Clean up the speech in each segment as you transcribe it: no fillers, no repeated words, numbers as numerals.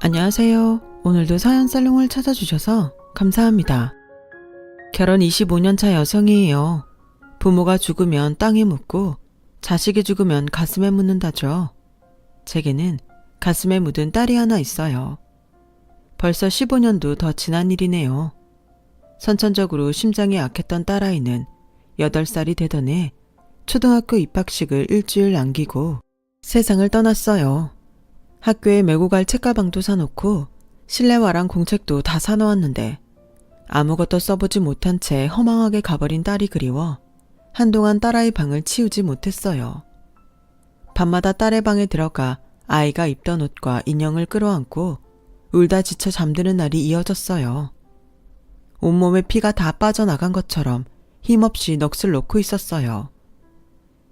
안녕하세요. 오늘도 사연살롱을 찾아주셔서 감사합니다. 결혼 25년차 여성이에요. 부모가 죽으면 땅에 묻고 자식이 죽으면 가슴에 묻는다죠. 제게는 가슴에 묻은 딸이 하나 있어요. 벌써 15년도 더 지난 일이네요. 선천적으로 심장이 약했던 딸아이는 8살이 되던 해 초등학교 입학식을 일주일 남기고 세상을 떠났어요. 학교에 메고 갈 책가방도 사놓고 실내화랑 공책도 다 사놓았는데 아무것도 써보지 못한 채 허망하게 가버린 딸이 그리워 한동안 딸아이 방을 치우지 못했어요. 밤마다 딸의 방에 들어가 아이가 입던 옷과 인형을 끌어안고 울다 지쳐 잠드는 날이 이어졌어요. 온몸에 피가 다 빠져나간 것처럼 힘없이 넋을 놓고 있었어요.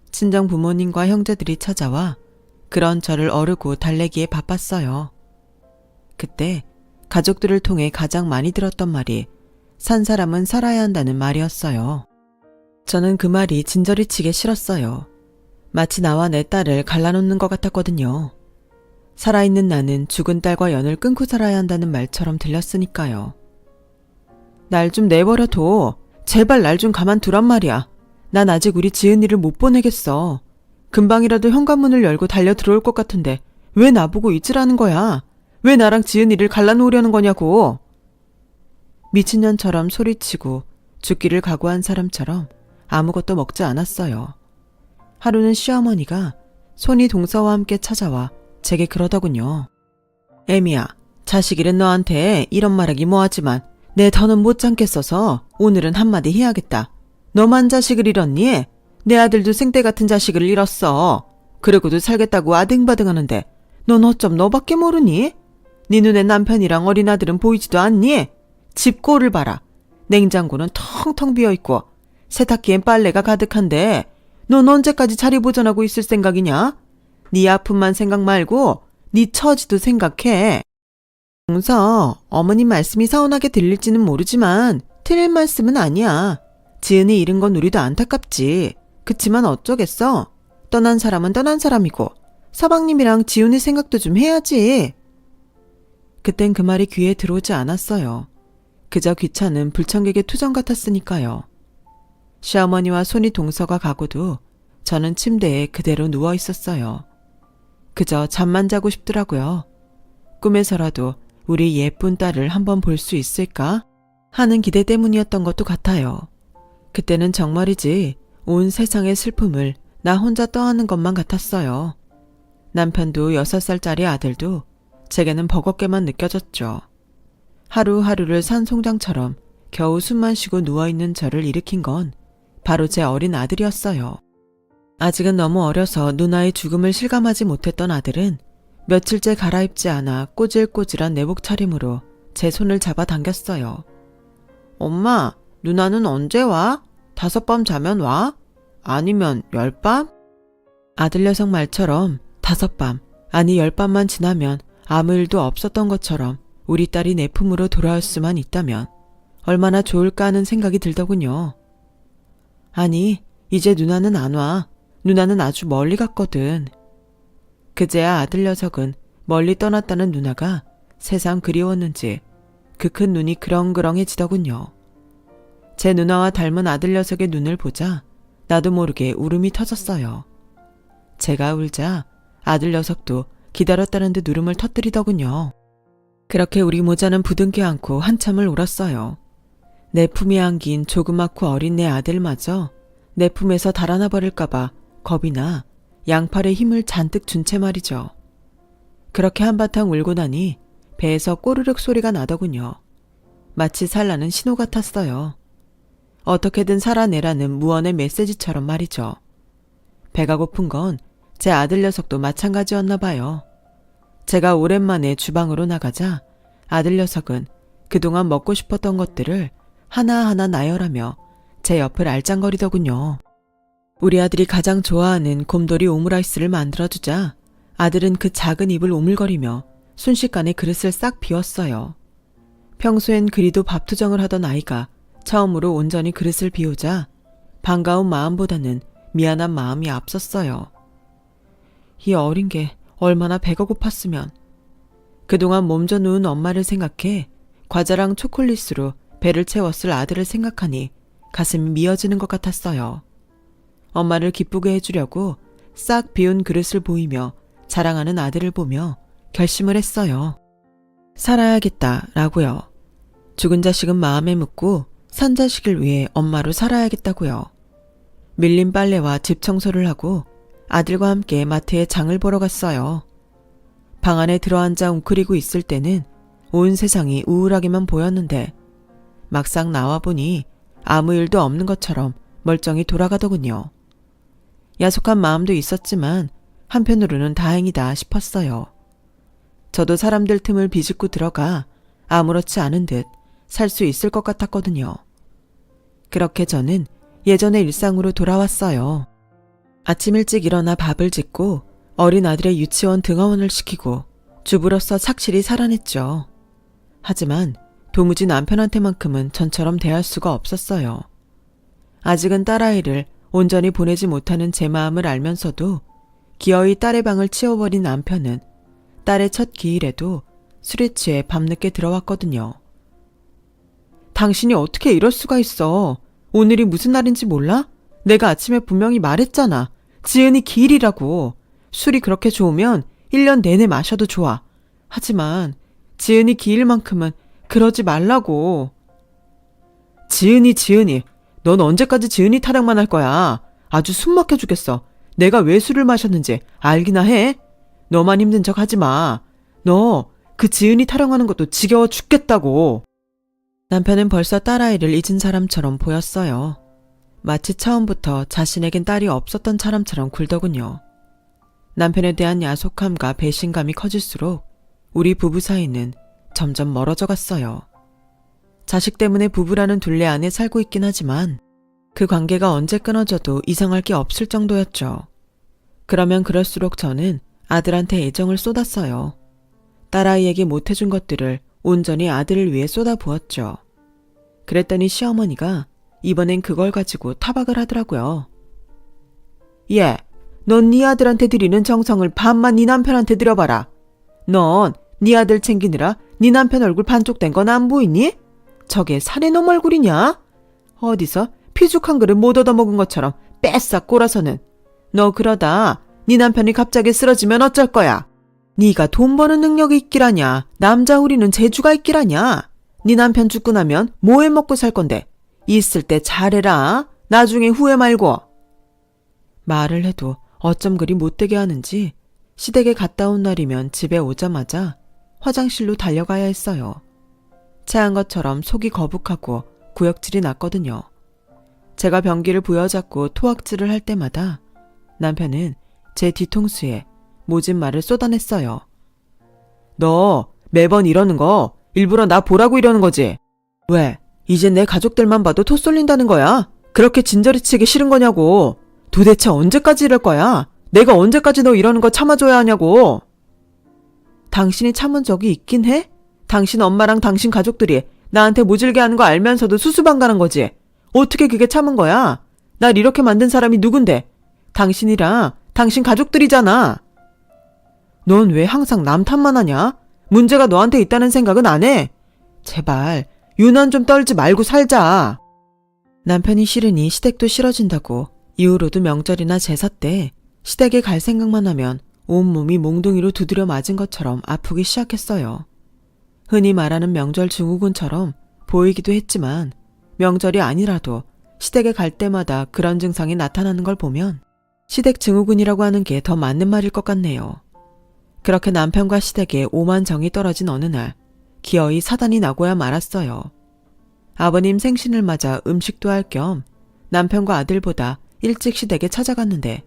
친정 부모님과 형제들이 찾아와 그런 저를 어르고 달래기에 바빴어요. 그때 가족들을 통해 가장 많이 들었던 말이 산 사람은 살아야 한다는 말이었어요. 저는 그 말이 진저리 치게 싫었어요. 마치 나와 내 딸을 갈라놓는 것 같았거든요. 살아있는 나는 죽은 딸과 연을 끊고 살아야 한다는 말처럼 들렸으니까요. 날 좀 내버려둬. 제발 날 좀 가만두란 말이야. 난 아직 우리 지은이를 못 보내겠어. 금방이라도 현관문을 열고 달려 들어올 것 같은데 왜 나보고 잊으라는 거야? 왜 나랑 지은이를 갈라놓으려는 거냐고. 미친년처럼 소리치고 죽기를 각오한 사람처럼 아무것도 먹지 않았어요. 하루는 시어머니가 손이 동서와 함께 찾아와 제게 그러더군요. 애미야, 자식 잃은 너한테 이런 말하기 뭐하지만 내 더는 못 참겠어서 오늘은 한마디 해야겠다. 너만 자식을 잃었니? 내 아들도 생떼 같은 자식을 잃었어. 그러고도 살겠다고 아등바등하는데 넌 어쩜 너밖에 모르니? 네 눈에 남편이랑 어린 아들은 보이지도 않니? 집 꼴을 봐라. 냉장고는 텅텅 비어있고 세탁기엔 빨래가 가득한데 넌 언제까지 자리 보존하고 있을 생각이냐? 네 아픔만 생각 말고 네 처지도 생각해. 동서, 어머님 말씀이 서운하게 들릴지는 모르지만 틀릴 말씀은 아니야. 지은이 잃은 건 우리도 안타깝지. 그치만 어쩌겠어. 떠난 사람은 떠난 사람이고 서방님이랑 지훈이 생각도 좀 해야지. 그땐 그 말이 귀에 들어오지 않았어요. 그저 귀찮은 불청객의 투정 같았으니까요. 시어머니와 손이 동서가 가고도 저는 침대에 그대로 누워 있었어요. 그저 잠만 자고 싶더라고요. 꿈에서라도 우리 예쁜 딸을 한번 볼 수 있을까 하는 기대 때문이었던 것도 같아요. 그때는 정말이지 온 세상의 슬픔을 나 혼자 떠안는 것만 같았어요. 남편도 6살짜리 아들도 제게는 버겁게만 느껴졌죠. 하루하루를 산송장처럼 겨우 숨만 쉬고 누워있는 저를 일으킨 건 바로 제 어린 아들이었어요. 아직은 너무 어려서 누나의 죽음을 실감하지 못했던 아들은 며칠째 갈아입지 않아 꼬질꼬질한 내복 차림으로 제 손을 잡아당겼어요. 엄마, 누나는 언제 와? 5밤 자면 와? 아니면 10밤? 아들 녀석 말처럼 5밤, 아니 10밤만 지나면 아무 일도 없었던 것처럼 우리 딸이 내 품으로 돌아올 수만 있다면 얼마나 좋을까 하는 생각이 들더군요. 아니, 이제 누나는 안 와. 누나는 아주 멀리 갔거든. 그제야 아들 녀석은 멀리 떠났다는 누나가 새삼 그리웠는지 그 큰 눈이 그렁그렁해지더군요. 제 누나와 닮은 아들 녀석의 눈을 보자 나도 모르게 울음이 터졌어요. 제가 울자 아들 녀석도 기다렸다는 듯 울음을 터뜨리더군요. 그렇게 우리 모자는 부둥켜 안고 한참을 울었어요. 내 품에 안긴 조그맣고 어린 내 아들마저 내 품에서 달아나 버릴까봐 겁이 나 양팔에 힘을 잔뜩 준 채 말이죠. 그렇게 한바탕 울고 나니 배에서 꼬르륵 소리가 나더군요. 마치 살라는 신호 같았어요. 어떻게든 살아내라는 무언의 메시지처럼 말이죠. 배가 고픈 건 제 아들 녀석도 마찬가지였나 봐요. 제가 오랜만에 주방으로 나가자 아들 녀석은 그동안 먹고 싶었던 것들을 하나하나 나열하며 제 옆을 알짱거리더군요. 우리 아들이 가장 좋아하는 곰돌이 오므라이스를 만들어주자 아들은 그 작은 입을 오물거리며 순식간에 그릇을 싹 비웠어요. 평소엔 그리도 밥투정을 하던 아이가 처음으로 온전히 그릇을 비우자 반가운 마음보다는 미안한 마음이 앞섰어요. 이 어린 게 얼마나 배가 고팠으면. 그동안 몸져 누운 엄마를 생각해 과자랑 초콜릿으로 배를 채웠을 아들을 생각하니 가슴이 미어지는 것 같았어요. 엄마를 기쁘게 해주려고 싹 비운 그릇을 보이며 자랑하는 아들을 보며 결심을 했어요. 살아야겠다라고요. 죽은 자식은 마음에 묻고 산 자식을 위해 엄마로 살아야겠다고요. 밀린 빨래와 집 청소를 하고 아들과 함께 마트에 장을 보러 갔어요. 방 안에 들어앉아 웅크리고 있을 때는 온 세상이 우울하게만 보였는데 막상 나와보니 아무 일도 없는 것처럼 멀쩡히 돌아가더군요. 야속한 마음도 있었지만 한편으로는 다행이다 싶었어요. 저도 사람들 틈을 비집고 들어가 아무렇지 않은 듯 살 수 있을 것 같았거든요. 그렇게 저는 예전의 일상으로 돌아왔어요. 아침 일찍 일어나 밥을 짓고 어린 아들의 유치원 등하원을 시키고 주부로서 착실히 살아냈죠. 하지만 도무지 남편한테만큼은 전처럼 대할 수가 없었어요. 아직은 딸아이를 온전히 보내지 못하는 제 마음을 알면서도 기어이 딸의 방을 치워버린 남편은 딸의 첫 기일에도 술에 취해 밤늦게 들어왔거든요. 당신이 어떻게 이럴 수가 있어? 오늘이 무슨 날인지 몰라? 내가 아침에 분명히 말했잖아. 지은이 기일이라고. 술이 그렇게 좋으면 1년 내내 마셔도 좋아. 하지만 지은이 기일만큼은 그러지 말라고. 지은이. 넌 언제까지 지은이 타령만 할 거야? 아주 숨 막혀 죽겠어. 내가 왜 술을 마셨는지 알기나 해? 너만 힘든 척 하지 마. 너 그 지은이 타령하는 것도 지겨워 죽겠다고. 남편은 벌써 딸아이를 잊은 사람처럼 보였어요. 마치 처음부터 자신에겐 딸이 없었던 사람처럼 굴더군요. 남편에 대한 야속함과 배신감이 커질수록 우리 부부 사이는 점점 멀어져 갔어요. 자식 때문에 부부라는 둘레 안에 살고 있긴 하지만 그 관계가 언제 끊어져도 이상할 게 없을 정도였죠. 그러면 그럴수록 저는 아들한테 애정을 쏟았어요. 딸아이에게 못해준 것들을 온전히 아들을 위해 쏟아부었죠. 그랬더니 시어머니가 이번엔 그걸 가지고 타박을 하더라고요. 얘, 넌 네 아들한테 드리는 정성을 반만 네 남편한테 드려봐라. 넌 네 아들 챙기느라 네 남편 얼굴 반쪽된 건 안 보이니? 저게 살의 놈 얼굴이냐? 어디서 피죽 한 그릇 못 얻어먹은 것처럼 빼싹 꼬라서는. 너 그러다 네 남편이 갑자기 쓰러지면 어쩔 거야? 네가 돈 버는 능력이 있기라냐? 남자 우리는 재주가 있기라냐? 네 남편 죽고 나면 뭐해 먹고 살 건데? 있을 때 잘해라. 나중에 후회 말고. 말을 해도 어쩜 그리 못되게 하는지 시댁에 갔다 온 날이면 집에 오자마자 화장실로 달려가야 했어요. 체한 것처럼 속이 거북하고 구역질이 났거든요. 제가 변기를 부여잡고 토악질을 할 때마다 남편은 제 뒤통수에 모진 말을 쏟아냈어요. 너 매번 이러는 거 일부러 나 보라고 이러는 거지? 왜? 이젠 내 가족들만 봐도 토 쏠린다는 거야? 그렇게 진저리치기 싫은 거냐고. 도대체 언제까지 이럴 거야? 내가 언제까지 너 이러는 거 참아줘야 하냐고. 당신이 참은 적이 있긴 해? 당신 엄마랑 당신 가족들이 나한테 모질게 하는 거 알면서도 수수방관한 거지. 어떻게 그게 참은 거야? 날 이렇게 만든 사람이 누군데? 당신이랑 당신 가족들이잖아. 넌 왜 항상 남 탓만 하냐? 문제가 너한테 있다는 생각은 안 해? 제발 유난 좀 떨지 말고 살자. 남편이 싫으니 시댁도 싫어진다고 이후로도 명절이나 제사 때 시댁에 갈 생각만 하면 온몸이 몽둥이로 두드려 맞은 것처럼 아프기 시작했어요. 흔히 말하는 명절 증후군처럼 보이기도 했지만 명절이 아니라도 시댁에 갈 때마다 그런 증상이 나타나는 걸 보면 시댁 증후군이라고 하는 게 더 맞는 말일 것 같네요. 그렇게 남편과 시댁에 오만정이 떨어진 어느 날 기어이 사단이 나고야 말았어요. 아버님 생신을 맞아 음식도 할 겸 남편과 아들보다 일찍 시댁에 찾아갔는데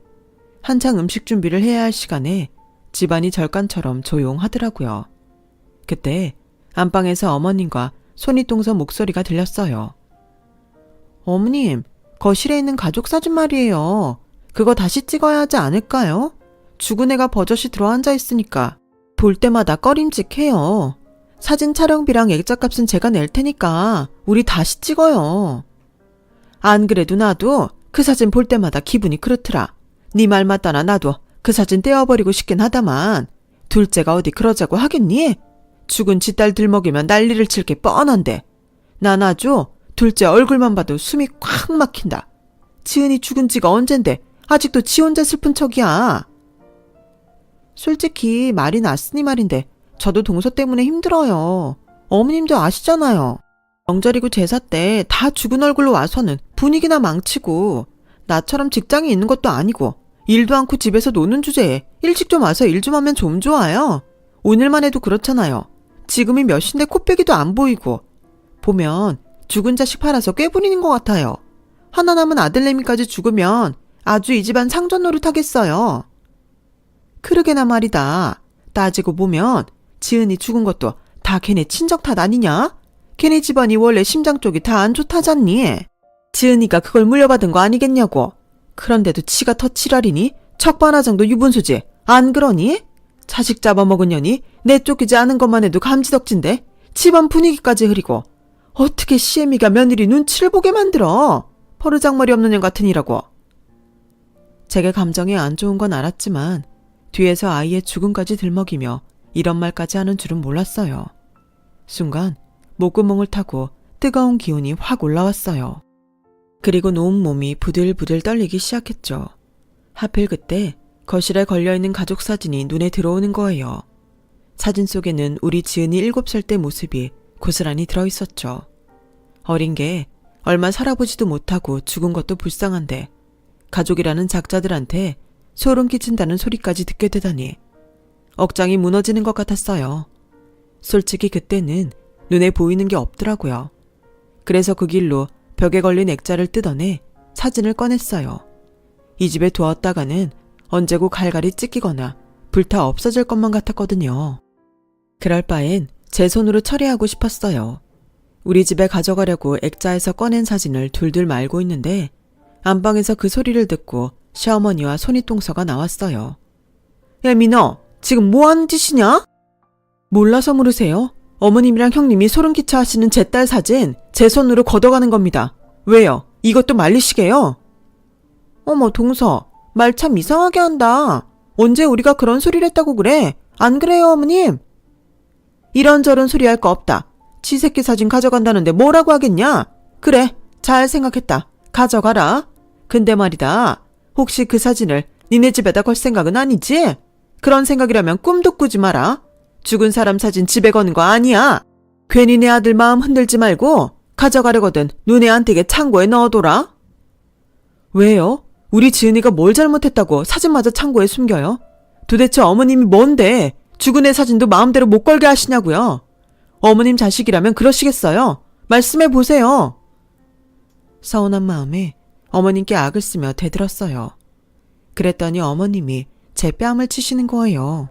한창 음식 준비를 해야 할 시간에 집안이 절간처럼 조용하더라고요. 그때 안방에서 어머님과 손윗동서 목소리가 들렸어요. 어머님, 거실에 있는 가족 사진 말이에요. 그거 다시 찍어야 하지 않을까요? 죽은 애가 버젓이 들어앉아 있으니까 볼 때마다 꺼림직해요. 사진 촬영비랑 액자값은 제가 낼 테니까 우리 다시 찍어요. 안 그래도 나도 그 사진 볼 때마다 기분이 그렇더라. 네 말 맞다나 나도 그 사진 떼어버리고 싶긴 하다만 둘째가 어디 그러자고 하겠니? 죽은 지 딸 들먹이면 난리를 칠 게 뻔한데. 난 아주 둘째 얼굴만 봐도 숨이 콱 막힌다. 지은이 죽은 지가 언젠데 아직도 지 혼자 슬픈 척이야. 솔직히 말이 났으니 말인데 저도 동서 때문에 힘들어요. 어머님도 아시잖아요. 명절이고 제사 때 다 죽은 얼굴로 와서는 분위기나 망치고 나처럼 직장이 있는 것도 아니고 일도 않고 집에서 노는 주제에 일찍 좀 와서 일 좀 하면 좀 좋아요. 오늘만 해도 그렇잖아요. 지금이 몇인데 코빼기도 안 보이고 보면 죽은 자식 팔아서 꾀부리는 것 같아요. 하나 남은 아들내미까지 죽으면 아주 이 집안 상전 노릇하겠어요. 그러게나 말이다. 따지고 보면 지은이 죽은 것도 다 걔네 친정 탓 아니냐? 걔네 집안이 원래 심장 쪽이 다 안 좋다잖니. 지은이가 그걸 물려받은 거 아니겠냐고. 그런데도 지가 더 지랄이니? 척반화정도 유분수지. 안 그러니? 자식 잡아먹은 년이 내쫓기지 않은 것만 해도 감지덕진데 집안 분위기까지 흐리고 어떻게 시애미가 며느리 눈치를 보게 만들어. 버르장머리 없는 년 같으니라고. 제게 감정이 안 좋은 건 알았지만 뒤에서 아이의 죽음까지 들먹이며 이런 말까지 하는 줄은 몰랐어요. 순간 목구멍을 타고 뜨거운 기운이 확 올라왔어요. 그리고 놓은 몸이 부들부들 떨리기 시작했죠. 하필 그때 거실에 걸려있는 가족 사진이 눈에 들어오는 거예요. 사진 속에는 우리 지은이 7살 때 모습이 고스란히 들어있었죠. 어린 게 얼마 살아보지도 못하고 죽은 것도 불쌍한데 가족이라는 작자들한테 소름 끼친다는 소리까지 듣게 되다니 억장이 무너지는 것 같았어요. 솔직히 그때는 눈에 보이는 게 없더라고요. 그래서 그 길로 벽에 걸린 액자를 뜯어내 사진을 꺼냈어요. 이 집에 두었다가는 언제고 갈갈이 찢기거나 불타 없어질 것만 같았거든요. 그럴 바엔 제 손으로 처리하고 싶었어요. 우리 집에 가져가려고 액자에서 꺼낸 사진을 둘둘 말고 있는데 안방에서 그 소리를 듣고 시어머니와 손윗동서가 나왔어요. 애미 너 지금 뭐 하는 짓이냐? 몰라서 물으세요. 어머님이랑 형님이 소름 끼쳐 하시는 제 딸 사진 제 손으로 걷어가는 겁니다. 왜요? 이것도 말리시게요? 어머 동서 말 참 이상하게 한다. 언제 우리가 그런 소리를 했다고 그래? 안 그래요 어머님? 이런저런 소리 할 거 없다. 지 새끼 사진 가져간다는데 뭐라고 하겠냐? 그래 잘 생각했다. 가져가라. 근데 말이다. 혹시 그 사진을 니네 집에다 걸 생각은 아니지? 그런 생각이라면 꿈도 꾸지 마라. 죽은 사람 사진 집에 거는 거 아니야. 괜히 내 아들 마음 흔들지 말고 가져가려거든 눈에 안 띄게 창고에 넣어둬라. 왜요? 우리 지은이가 뭘 잘못했다고 사진마저 창고에 숨겨요? 도대체 어머님이 뭔데 죽은 애 사진도 마음대로 못 걸게 하시냐고요? 어머님 자식이라면 그러시겠어요? 말씀해 보세요. 서운한 마음에 어머님께 악을 쓰며 대들었어요. 그랬더니 어머님이 제 뺨을 치시는 거예요.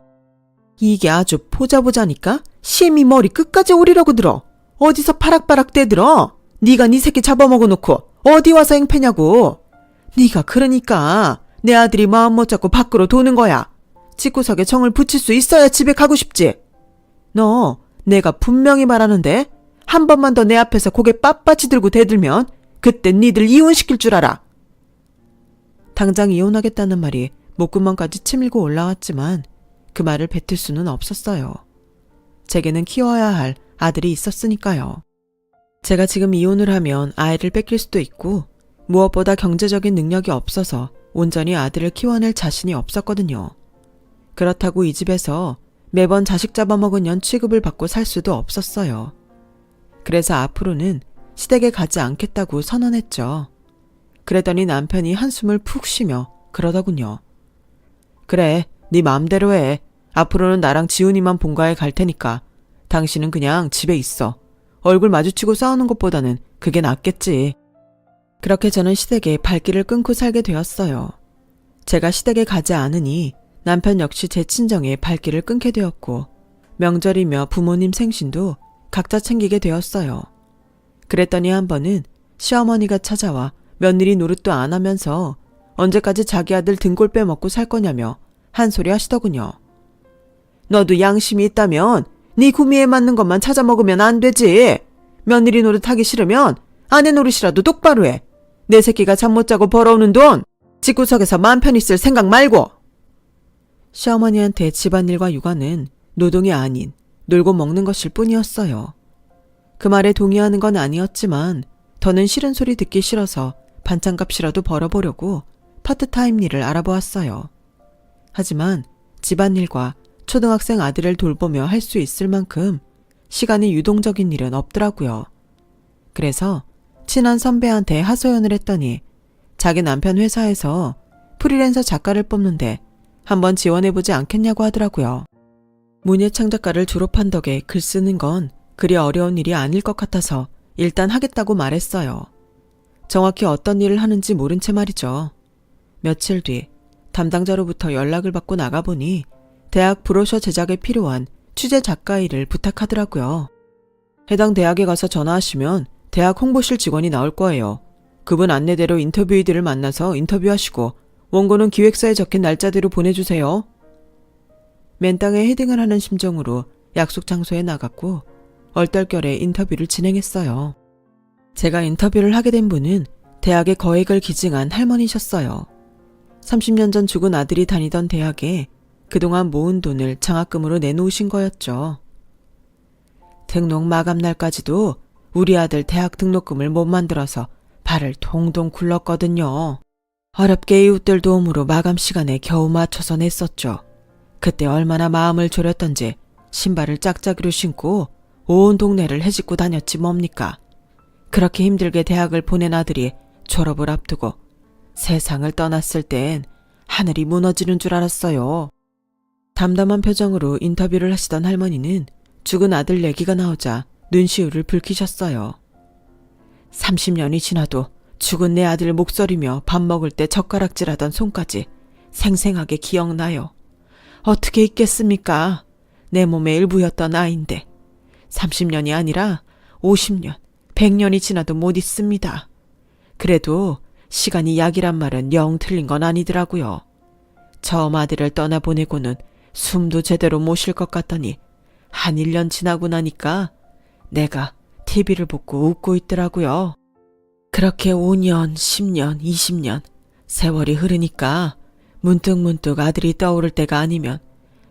이게 아주 보자보자니까 심히 머리 끝까지 오리라고 들어. 어디서 파락파락 떼들어? 네가 네 새끼 잡아먹어 놓고 어디 와서 행패냐고. 네가 그러니까 내 아들이 마음 못 잡고 밖으로 도는 거야. 집구석에 정을 붙일 수 있어야 집에 가고 싶지. 너 내가 분명히 말하는데 한 번만 더 내 앞에서 고개 빳빳이 들고 대들면 그때 니들 이혼시킬 줄 알아. 당장 이혼하겠다는 말이 목구멍까지 치밀고 올라왔지만 그 말을 뱉을 수는 없었어요. 제게는 키워야 할 아들이 있었으니까요. 제가 지금 이혼을 하면 아이를 뺏길 수도 있고 무엇보다 경제적인 능력이 없어서 온전히 아들을 키워낼 자신이 없었거든요. 그렇다고 이 집에서 매번 자식 잡아먹은 년 취급을 받고 살 수도 없었어요. 그래서 앞으로는 시댁에 가지 않겠다고 선언했죠. 그랬더니 남편이 한숨을 푹 쉬며 그러더군요. 그래, 네 마음대로 해. 앞으로는 나랑 지훈이만 본가에 갈 테니까 당신은 그냥 집에 있어. 얼굴 마주치고 싸우는 것보다는 그게 낫겠지. 그렇게 저는 시댁에 발길을 끊고 살게 되었어요. 제가 시댁에 가지 않으니 남편 역시 제 친정에 발길을 끊게 되었고 명절이며 부모님 생신도 각자 챙기게 되었어요. 그랬더니 한 번은 시어머니가 찾아와 며느리 노릇도 안 하면서 언제까지 자기 아들 등골 빼먹고 살 거냐며 한 소리 하시더군요. 너도 양심이 있다면 네 구미에 맞는 것만 찾아 먹으면 안 되지. 며느리 노릇 하기 싫으면 아내 노릇이라도 똑바로 해. 내 새끼가 잠 못 자고 벌어오는 돈 집구석에서 마음 편히 쓸 생각 말고. 시어머니한테 집안일과 육아는 노동이 아닌 놀고 먹는 것일 뿐이었어요. 그 말에 동의하는 건 아니었지만 더는 싫은 소리 듣기 싫어서 반찬값이라도 벌어보려고 파트타임 일을 알아보았어요. 하지만 집안일과 초등학생 아들을 돌보며 할 수 있을 만큼 시간이 유동적인 일은 없더라고요. 그래서 친한 선배한테 하소연을 했더니 자기 남편 회사에서 프리랜서 작가를 뽑는데 한번 지원해보지 않겠냐고 하더라고요. 문예창작가를 졸업한 덕에 글 쓰는 건 그리 어려운 일이 아닐 것 같아서 일단 하겠다고 말했어요. 정확히 어떤 일을 하는지 모른 채 말이죠. 며칠 뒤 담당자로부터 연락을 받고 나가보니 대학 브로셔 제작에 필요한 취재 작가 일을 부탁하더라고요. 해당 대학에 가서 전화하시면 대학 홍보실 직원이 나올 거예요. 그분 안내대로 인터뷰이들을 만나서 인터뷰하시고 원고는 기획서에 적힌 날짜대로 보내주세요. 맨땅에 헤딩을 하는 심정으로 약속 장소에 나갔고 얼떨결에 인터뷰를 진행했어요. 제가 인터뷰를 하게 된 분은 대학에 거액을 기증한 할머니셨어요. 30년 전 죽은 아들이 다니던 대학에 그동안 모은 돈을 장학금으로 내놓으신 거였죠. 등록 마감날까지도 우리 아들 대학 등록금을 못 만들어서 발을 동동 굴렀거든요. 어렵게 이웃들 도움으로 마감 시간에 겨우 맞춰서 냈었죠. 그때 얼마나 마음을 졸였던지 신발을 짝짝이로 신고 온 동네를 헤집고 다녔지 뭡니까. 그렇게 힘들게 대학을 보낸 아들이 졸업을 앞두고 세상을 떠났을 땐 하늘이 무너지는 줄 알았어요. 담담한 표정으로 인터뷰를 하시던 할머니는 죽은 아들 얘기가 나오자 눈시울을 붉히셨어요. 30년이 지나도 죽은 내 아들 목소리며 밥 먹을 때 젓가락질하던 손까지 생생하게 기억나요. 어떻게 잊겠습니까? 내 몸의 일부였던 아이인데 30년이 아니라 50년, 100년이 지나도 못 잊습니다. 그래도 시간이 약이란 말은 영 틀린 건 아니더라고요. 처음 아들을 떠나보내고는 숨도 제대로 못 쉴 것 같더니 한 1년 지나고 나니까 내가 TV를 보고 웃고 있더라고요. 그렇게 5년, 10년, 20년 세월이 흐르니까 문득문득 아들이 떠오를 때가 아니면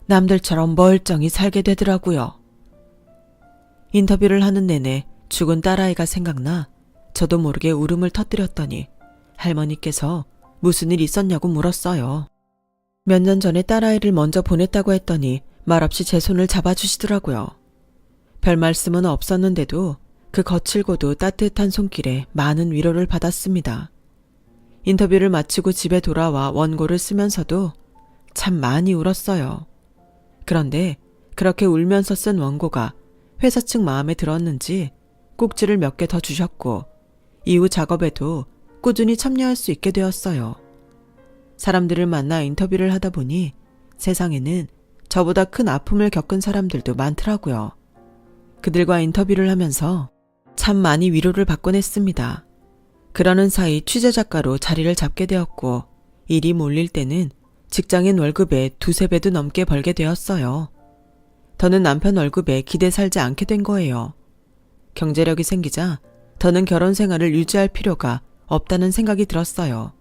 남들처럼 멀쩡히 살게 되더라고요. 인터뷰를 하는 내내 죽은 딸아이가 생각나 저도 모르게 울음을 터뜨렸더니 할머니께서 무슨 일 있었냐고 물었어요. 몇 년 전에 딸아이를 먼저 보냈다고 했더니 말없이 제 손을 잡아주시더라고요. 별 말씀은 없었는데도 그 거칠고도 따뜻한 손길에 많은 위로를 받았습니다. 인터뷰를 마치고 집에 돌아와 원고를 쓰면서도 참 많이 울었어요. 그런데 그렇게 울면서 쓴 원고가 회사 측 마음에 들었는지 꼭지를 몇 개 더 주셨고 이후 작업에도 꾸준히 참여할 수 있게 되었어요. 사람들을 만나 인터뷰를 하다 보니 세상에는 저보다 큰 아픔을 겪은 사람들도 많더라고요. 그들과 인터뷰를 하면서 참 많이 위로를 받곤 했습니다. 그러는 사이 취재작가로 자리를 잡게 되었고 일이 몰릴 때는 직장인 월급의 2~3배도 넘게 벌게 되었어요. 더는 남편 월급에 기대 살지 않게 된 거예요. 경제력이 생기자 더는 결혼 생활을 유지할 필요가 없다는 생각이 들었어요.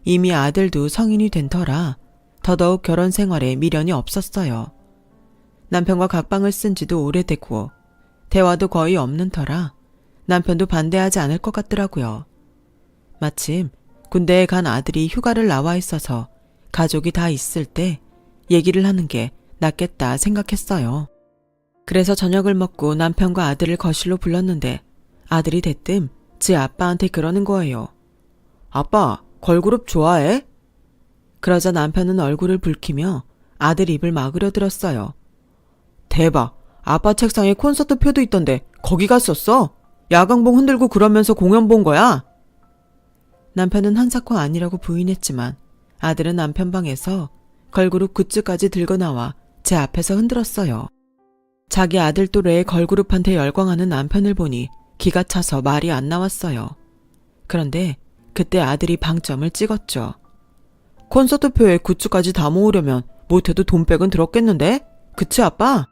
이미 아들도 성인이 된 터라 더더욱 결혼 생활에 미련이 없었어요. 남편과 각방을 쓴 지도 오래됐고 대화도 거의 없는 터라 남편도 반대하지 않을 것 같더라고요. 마침 군대에 간 아들이 휴가를 나와 있어서 가족이 다 있을 때 얘기를 하는 게 낫겠다 생각했어요. 그래서 저녁을 먹고 남편과 아들을 거실로 불렀는데 아들이 대뜸 지 아빠한테 그러는 거예요. 아빠, 걸그룹 좋아해? 그러자 남편은 얼굴을 붉히며 아들 입을 막으려 들었어요. 대박, 아빠 책상에 콘서트 표도 있던데 거기 갔었어? 야광봉 흔들고 그러면서 공연 본 거야? 남편은 한사코 아니라고 부인했지만 아들은 남편 방에서 걸그룹 굿즈까지 들고 나와 제 앞에서 흔들었어요. 자기 아들 또래의 걸그룹한테 열광하는 남편을 보니 기가 차서 말이 안 나왔어요. 그런데 그때 아들이 방점을 찍었죠. 콘서트표에 굿즈까지 다 모으려면 못해도 돈백은 들었겠는데? 그치 아빠?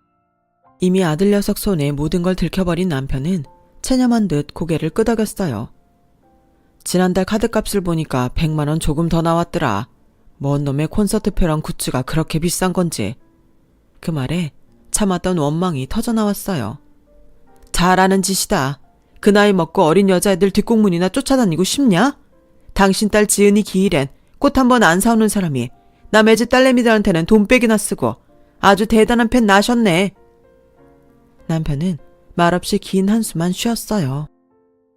이미 아들 녀석 손에 모든 걸 들켜버린 남편은 체념한 듯 고개를 끄덕였어요. 지난달 카드값을 보니까 100만 원 조금 더 나왔더라. 뭔 놈의 콘서트표랑 굿즈가 그렇게 비싼 건지. 그 말에 참았던 원망이 터져나왔어요. 잘하는 짓이다. 그 나이 먹고 어린 여자애들 뒷공문이나 쫓아다니고 싶냐? 당신 딸 지은이 기일엔 꽃 한 번 안 사오는 사람이 남의 집 딸내미들한테는 돈빼기나 쓰고 아주 대단한 편 나셨네. 남편은 말없이 긴 한숨만 쉬었어요.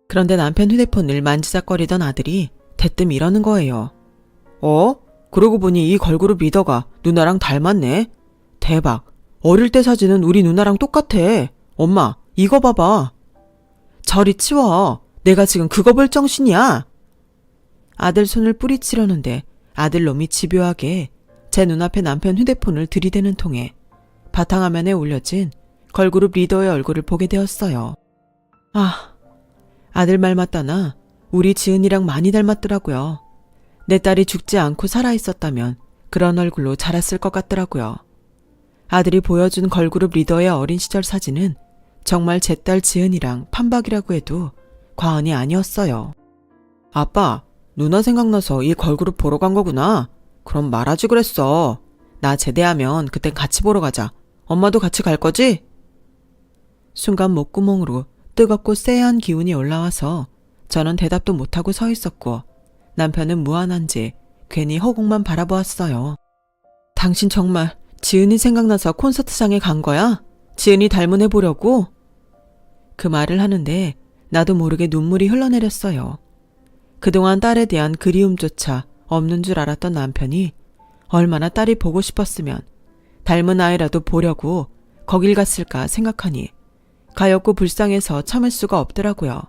그런데 남편 휴대폰을 만지작거리던 아들이 대뜸 이러는 거예요. 그러고 보니 이 걸그룹 리더가 누나랑 닮았네. 대박. 어릴 때 사진은 우리 누나랑 똑같아. 엄마, 이거 봐봐. 저리 치워. 내가 지금 그거 볼 정신이야. 아들 손을 뿌리치려는데 아들놈이 집요하게 제 눈앞에 남편 휴대폰을 들이대는 통에 바탕화면에 올려진 걸그룹 리더의 얼굴을 보게 되었어요. 아들 말 맞다나 우리 지은이랑 많이 닮았더라고요. 내 딸이 죽지 않고 살아있었다면 그런 얼굴로 자랐을 것 같더라고요. 아들이 보여준 걸그룹 리더의 어린 시절 사진은 정말 제 딸 지은이랑 판박이라고 해도 과언이 아니었어요. 아빠, 누나 생각나서 이 걸그룹 보러 간 거구나. 그럼 말하지 그랬어. 나 제대하면 그땐 같이 보러 가자. 엄마도 같이 갈 거지? 순간 목구멍으로 뜨겁고 쎄한 기운이 올라와서 저는 대답도 못하고 서 있었고 남편은 무안한지 괜히 허공만 바라보았어요. 당신 정말 지은이 생각나서 콘서트장에 간 거야? 지은이 닮은 애 보려고? 그 말을 하는데 나도 모르게 눈물이 흘러내렸어요. 그동안 딸에 대한 그리움조차 없는 줄 알았던 남편이 얼마나 딸이 보고 싶었으면 닮은 아이라도 보려고 거길 갔을까 생각하니 가엾고 불쌍해서 참을 수가 없더라고요.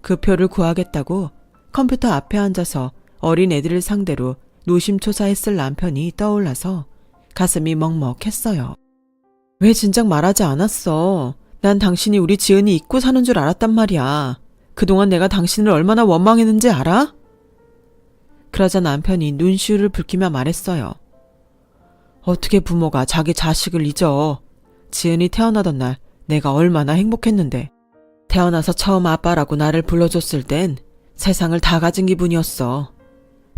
그 표를 구하겠다고 컴퓨터 앞에 앉아서 어린 애들을 상대로 노심초사했을 남편이 떠올라서 가슴이 먹먹했어요. 왜 진작 말하지 않았어? 난 당신이 우리 지은이 잊고 사는 줄 알았단 말이야. 그동안 내가 당신을 얼마나 원망했는지 알아? 그러자 남편이 눈시울을 붉히며 말했어요. 어떻게 부모가 자기 자식을 잊어. 지은이 태어나던 날 내가 얼마나 행복했는데. 태어나서 처음 아빠라고 나를 불러줬을 땐 세상을 다 가진 기분이었어.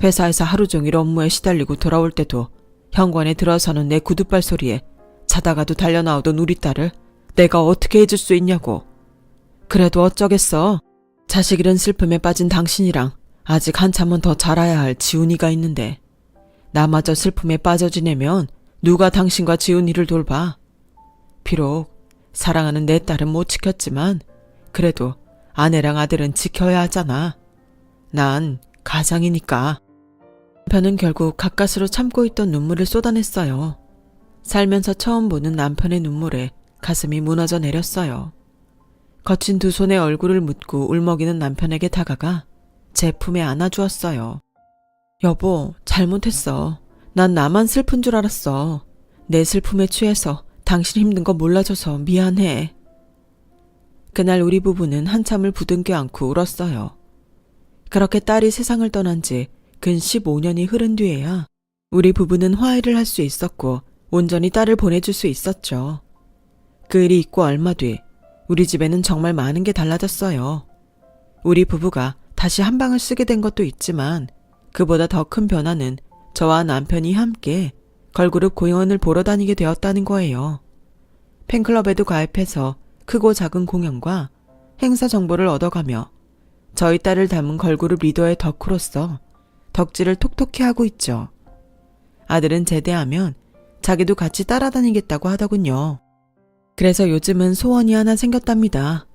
회사에서 하루 종일 업무에 시달리고 돌아올 때도 현관에 들어서는 내 구둣발 소리에 자다가도 달려나오던 우리 딸을 내가 어떻게 해줄 수 있냐고. 그래도 어쩌겠어. 자식 잃은 슬픔에 빠진 당신이랑 아직 한참은 더 자라야 할 지훈이가 있는데 나마저 슬픔에 빠져 지내면 누가 당신과 지훈이를 돌봐. 비록 사랑하는 내 딸은 못 지켰지만 그래도 아내랑 아들은 지켜야 하잖아. 난 가장이니까. 남편은 결국 가까스로 참고 있던 눈물을 쏟아냈어요. 살면서 처음 보는 남편의 눈물에 가슴이 무너져 내렸어요. 거친 두 손에 얼굴을 묻고 울먹이는 남편에게 다가가 제 품에 안아주었어요. 여보, 잘못했어. 난 나만 슬픈 줄 알았어. 내 슬픔에 취해서 당신 힘든 거 몰라줘서 미안해. 그날 우리 부부는 한참을 부둥켜 안고 울었어요. 그렇게 딸이 세상을 떠난 지 근 15년이 흐른 뒤에야 우리 부부는 화해를 할 수 있었고 온전히 딸을 보내줄 수 있었죠. 그 일이 있고 얼마 뒤 우리 집에는 정말 많은 게 달라졌어요. 우리 부부가 다시 한 방을 쓰게 된 것도 있지만 그보다 더 큰 변화는 저와 남편이 함께 걸그룹 공연을 보러 다니게 되었다는 거예요. 팬클럽에도 가입해서 크고 작은 공연과 행사 정보를 얻어가며 저희 딸을 닮은 걸그룹 리더의 덕후로서 덕질을 톡톡히 하고 있죠. 아들은 제대하면 자기도 같이 따라다니겠다고 하더군요. 그래서 요즘은 소원이 하나 생겼답니다.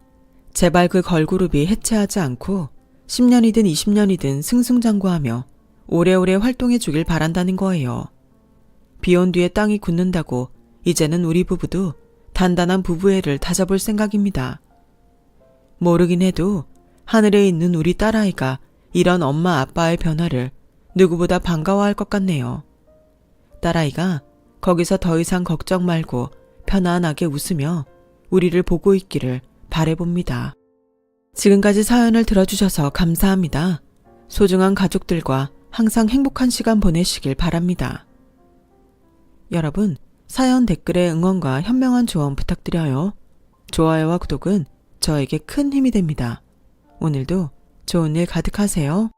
제발 그 걸그룹이 해체하지 않고 10년이든 20년이든 승승장구하며 오래오래 활동해 주길 바란다는 거예요. 비온 뒤에 땅이 굳는다고 이제는 우리 부부도 단단한 부부애를 다져볼 생각입니다. 모르긴 해도 하늘에 있는 우리 딸아이가 이런 엄마 아빠의 변화를 누구보다 반가워할 것 같네요. 딸아이가 거기서 더 이상 걱정 말고 편안하게 웃으며 우리를 보고 있기를 바라봅니다. 지금까지 사연을 들어주셔서 감사합니다. 소중한 가족들과 항상 행복한 시간 보내시길 바랍니다. 여러분, 사연 댓글에 응원과 현명한 조언 부탁드려요. 좋아요와 구독은 저에게 큰 힘이 됩니다. 오늘도 좋은 일 가득하세요.